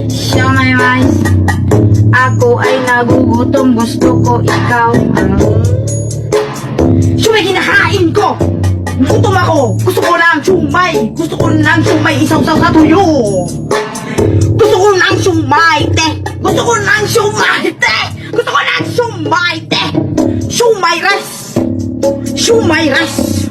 Siya may rice. Ako ay nagugutom, gusto ko ikaw. Sumay kinakain ko! Gutom ako! Gusto ko ng sumay! Gusto ko ng sumay isaw-saw sa tuyo! Gusto ko ng sumay, te! Gusto ko ng sumay, te! Gusto ko ng sumay, te! Sumay rice! Sumay rice!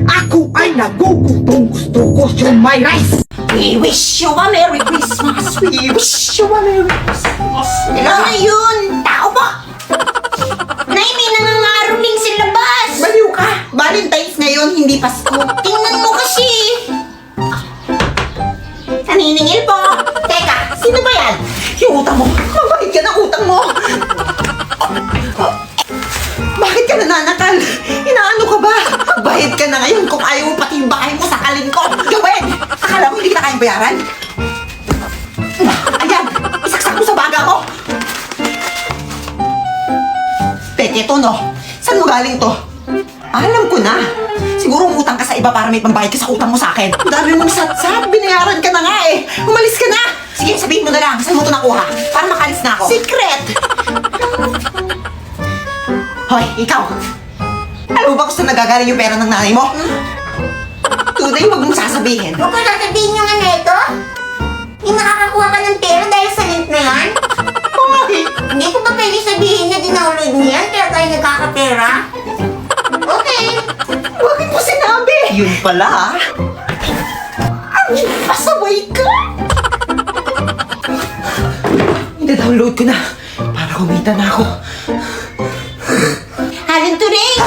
Ako ay nagugutom, gusto ko sumay rice! We wish you a Merry Christmas! We wish you a Merry Christmas! Ano yun? Tao ba? Nay, may nangangaroling sa labas! Baliw ka! Valentine's ngayon, hindi Pasko! Tingnan mo kasi! Naniningil po! Teka, sino ba yan? Yung utang mo! Mabait ka ng utang mo! Bakit ka nananakal? Inaano ka ba? Bayad ka na ngayon kung ayaw mo pati yung bahay mo sakalin ko! Gawin! Akala mo hindi kita kayang bayaran? Ayan! Isaksak mo sa baga ko! Peke to, no? Saan mo galing to? Alam ko na. Siguro umutang ka sa iba para may pambayad ka sa utang mo sa akin. Ang dami mong satsat. Binayaran ka na nga eh. Umalis ka na. Sige, sabihin mo na lang. Saan mo ito nakuha? Para makalis na ako. Secret! Hoy, ikaw. Alam mo ba kung saan nagagaling yung pera ng nanay mo? Tunay, huwag mong sasabihin. Huwag ko sasabihin yung ano ito? Yung nakakakuha ka ng pera dahil sa link na yan? Hoy! Hindi ko ba pwede sabihin na dinownload mo yan kaya tayo nagkakapera? Okay. Bakit mo sinabi? Yun pala, pasaway ka! I-download ko na para kumita na ako. Halin Turing!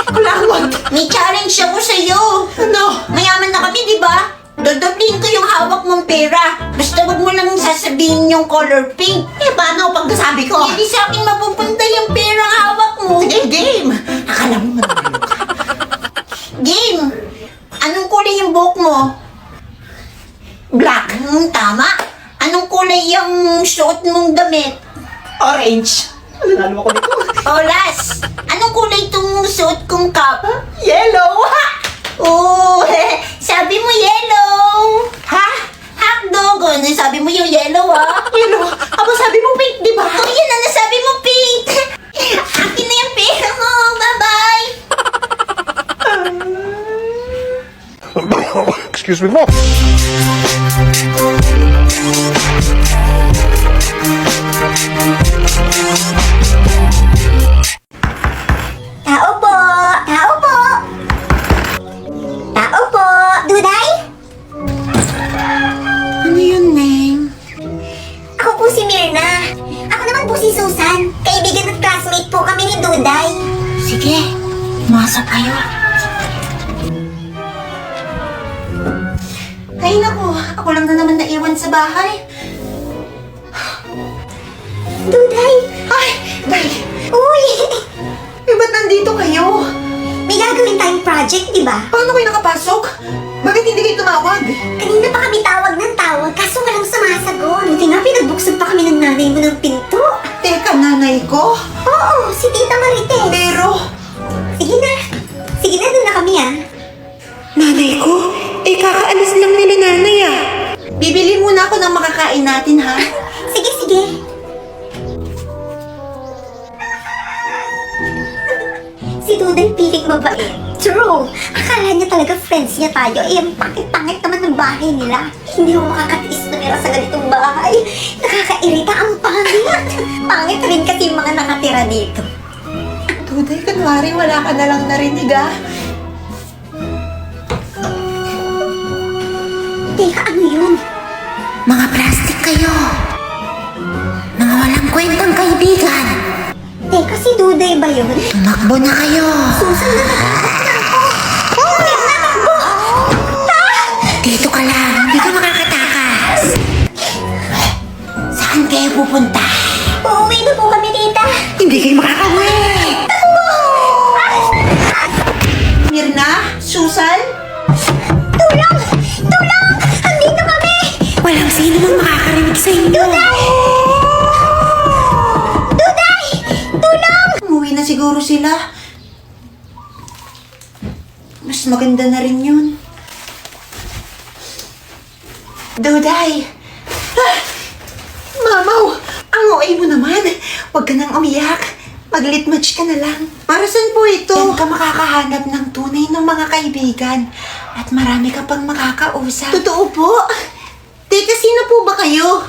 Kulangot! May challenge ako sa'yo. Ano? Mayaman na kami, di ba? Dodoblihin ko yung hawak mong pera. Basta wag mo lang sasabihin yung color pink. Eh, paano pag nasabi ko? Hindi sa akin mapupunta yung perang hawak mo. Sige, game! Akala mo manalo ka. Game! Anong kulay yung buhok mo? Black. Tama. Anong kulay yung suot mong damit? Orange. Nanalo ako nito. O, last. Anong kulay itong suot kong cap? Yellow! Ha? Oh, sabi mo yellow. Ha? Hotdog. Ano sabi mo yung yellow, ha? Yellow? Aba, sabi mo pink, di ba? Oh, yun na nasabi mo pink. Akin na yung pera mo. Bye-bye. Excuse me, Mom. Tao po! Tao po! Tao po! Duday? Ano yun, Neng? Ako po si Mirna. Ako naman po si Susan. Kaibigan at classmate po kami ni Duday. Sige, masok kayo. Ay, naku. Ako lang na naman naiwan sa bahay. Duday! Ay, dahil. Uy! Eh, ba't nandito kayo? May gagawin tayong project, di ba? Paano kayo nakapasok? Bakit hindi kayo tumawag? Kanina pa kami tawag ng tawag, kaso walang sumasagot. Buti nga pinagbuksan pa kami ng nanay mo ng pinto. Teka, nanay ko? Oo, si Tita Marites. Pero, Sige na. Sige na, doon na kami ah. nanay ko? Eh, kakaalis lang nila nanay ah. Bibili muna ako ng makakain natin, ha? Sige, sige. Si Duday piling mabait. True. Akala niya talaga friends niya tayo. Eh, ang pangit-pangit naman ng bahay nila. Hindi mo makakatiis tumira sa ganitong bahay. Nakakairita ang pangit. Pangit rin kasi yung mga nakatira dito. Tuday, kunwari wala ka na lang narinig, ah. Teka, ano yun? Mga plastic kayo. Mga walang kwentang kaibigan. Teka, si Duday ba yun? Tumakbo na kayo. Susan na natakot na ako. Oh, natakbo! Dito ka lang. Hindi ka makakatakas. Saan kayo pupunta? Uuwi na po kami, tita. Hindi kayo makakauwi! Mirna? Susan? Tulong! Tulong! Andito kami! Walang sino mang makakarinig sa inyo. Duday! Tulong! Umuwi na siguro sila. Mas maganda na rin yun. Duday! Ah! OA mo naman. Huwag ka nang umiyak. Mag-lit match ka na lang. Para saan po ito? Diyan ka makakahanap ng tunay ng mga kaibigan. At marami ka pang makakausap. Totoo po? Teka, sino po ba kayo?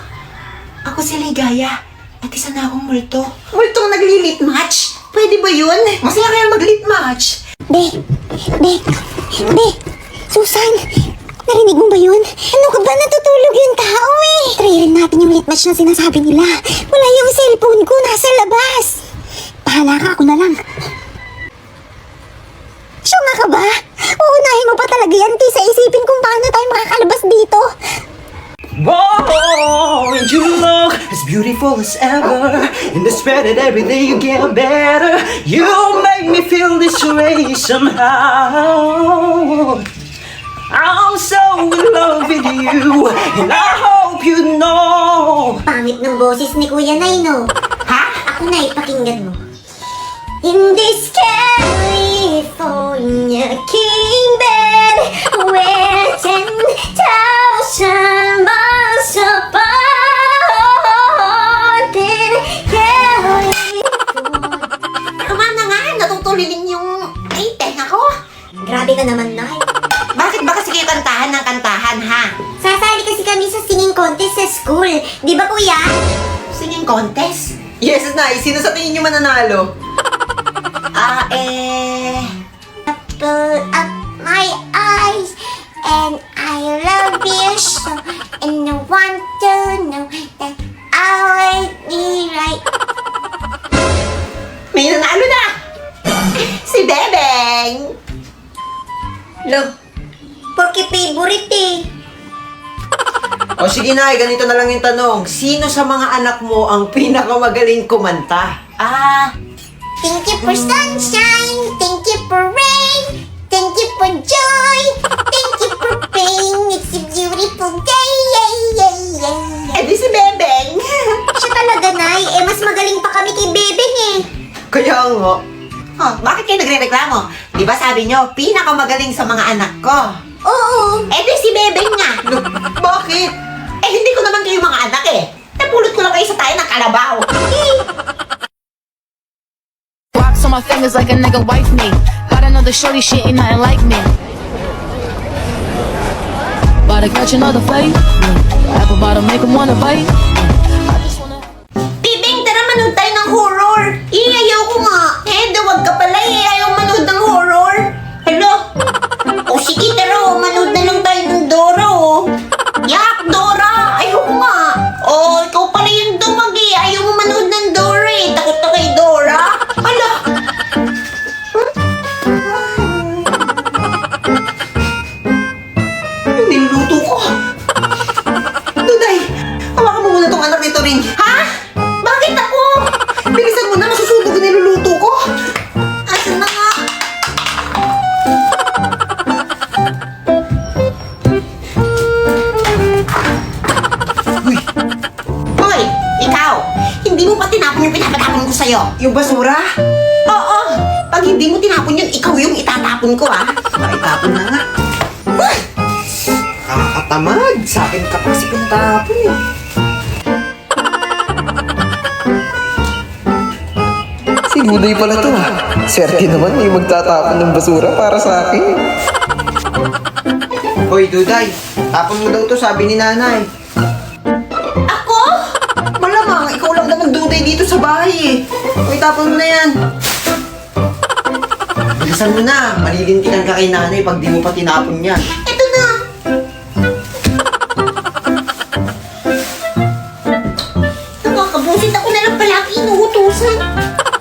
Ako si Ligaya. At isa na akong multo. Multong nagli-lit match? Pwede ba yun? Masaya kaya mag-lit match. Susan, narinig mo ba yun? Ano ka ba? Natutulog yung tao eh. Try rin natin yung lit match na sinasabi nila. Wala yung cellphone ko, nasa labas. Bahala ka, ako na lang. Syunga ka ba? Uunahin mo pa talaga yan kaysa isipin kung paano tayo makakalabas dito. Whoa, and you look as beautiful as ever. In the spread that every day you get better. You make me feel this way somehow. I'm so in love with you, and I hope you know. Pangit ng boses ni Kuya Nay, no? Ha? Ako na, ipakinggan mo. In this California king bed, where 10,000 miles apart in California. Tama na nga, natutulilin yung... Ay, tenga ko. Grabe ka naman, Nay. Bakit ba kasi kayo kantahan ng kantahan, ha? Sasali kasi kami sa singing contest sa school. Di ba, Kuya? Singing contest? Yes, Nay. Sino sa tingin niyo mananalo? Pull up my eyes and I love you so, and I want to know that I'll be right. May nanalo na! Si Bebeng! Lo, porque favorite eh. O sige, Nay. Ganito na lang yung tanong. Sino sa mga anak mo ang pinakamagaling kumanta? Thank you for sunshine, thank you for rain, thank you for joy, thank you for pain. It's a beautiful day, Eh di si Bebeng! Siya talaga, Nay. Eh, mas magaling pa kami kay Bebeng eh. Kaya nga. Oh, bakit kayo nagre-reklamo? Di ba sabi nyo, pinakamagaling sa mga anak ko? Oo. Eh di si Bebeng nga! Bakit? Eh hindi ko naman kayo mga anak eh! Napulot ko lang kayo sa tayo ng kalabaw! Rocks on my fingers like a nigga wife me. Got another shorty, she ain't nothing like me. About to catch another fight. Apple bottom make 'em wanna bite. I just wanna. Bebeng, tara manood tayo ng horror! Ayaw ko nga! Eh, dawag ka pala eh! Ayaw manood ng horror! Hello? O sige, tara manood na lang tayo ng Dora oh! Yak, Dora! Ayaw ko nga! Oh, ikaw pala yung dumag eh! Ayaw mo manood ng Dora eh! Takot na kay Dora! Hala! Yung niluluto ko. Duday, hawakan mo muna tong anak nito rin. Ha? Bakit ako? Bilisan mo na, masusunog ang niluluto ko. Asan na nga? Hoy, ikaw! Hindi mo pa tinapon yung pinapatapon ko sa'yo. Yung basura? Oo! Pag hindi mo tinapon yun, ikaw yung itatapon ko, ah! Maitapon na nga. Nakakatamad. Sa akin ka pa kasi pinatapon eh. Si Guday pala to ha. Swerte naman may magtatapon ng basura para sa akin. Hoy, Duday. Tapon mo daw to, sabi ni nanay. Ako? Malamang, ikaw lang naman Duday dito sa bahay eh. Hoy, tapon mo na yan. Bilisan mo na. Malilintikan ka kay nanay pag di mo pa tinapon yan. Ito na! Nakakabusit ako na lang palagi inuutusan.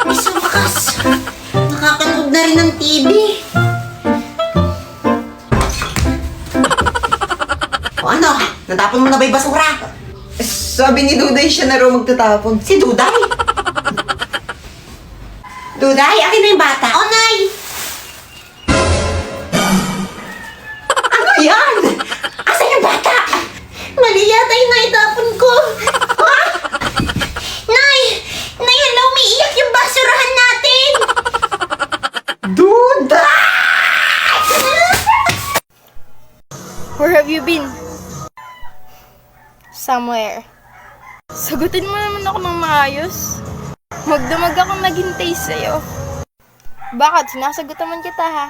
Ay, sa wakas. Nakakanood na rin ng TV. O ano? Natapon mo na ba yung basura? Sabi ni Duday siya na raw magtatapon. Si Duday? Duday, akin na yung bata. O, Nay! Ano yan? Asan yung bata? Mali yata yung naitapon ko. Ha? Nay! Nay, hello, umiiyak yung basurahan natin! Duday! Where have you been? Somewhere. Sagutin mo naman ako ng maayos. Magdamag akong naghintay sa'yo. Bakit? Sinasagot naman kita ha?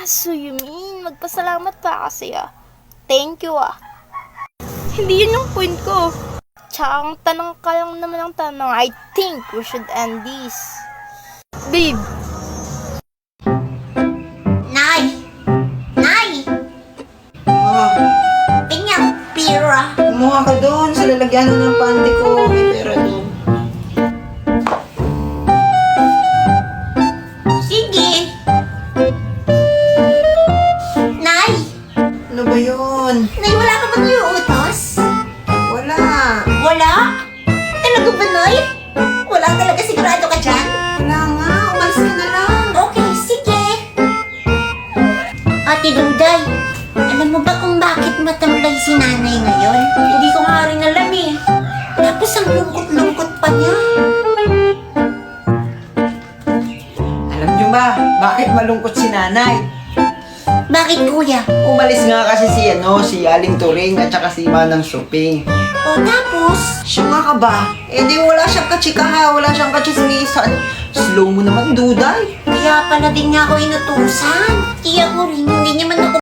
So you mean, magpasalamat pa kasi Thank you Hindi yun yung point ko. Tsaka ang tanong ka lang naman ang tanong, I think we should end this. Babe, Nay! Nay! Pinyang pira. Kumuha ka doon sa lalagyan ng pante ko. May pera doon. Sige. Nay! Ano ba yun? Nay, wala ka ba ngayong utos? Wala. Wala? Talaga ba, Nay? Wala talaga, sigurado ka dyan? Wala nga. Umalis ka na lang. Okay, sige. Ate Duday, alam mo ba kung bakit matamlay si nanay ngayon? Hindi ko nga rin alam Tapos ang lungkot-lungkot pa niya. Alam nyo ba, bakit malungkot si nanay? Bakit, kuya? Umalis nga kasi si Aling Turing at saka si Manang Shopping. O tapos? Siya nga ka ba? Eh di wala siyang kachikaha, wala siyang kachismisan. Slow mo naman, Duday. Kaya pala din niya ako inutusan. Tiyak mo rin, hindi niya man ako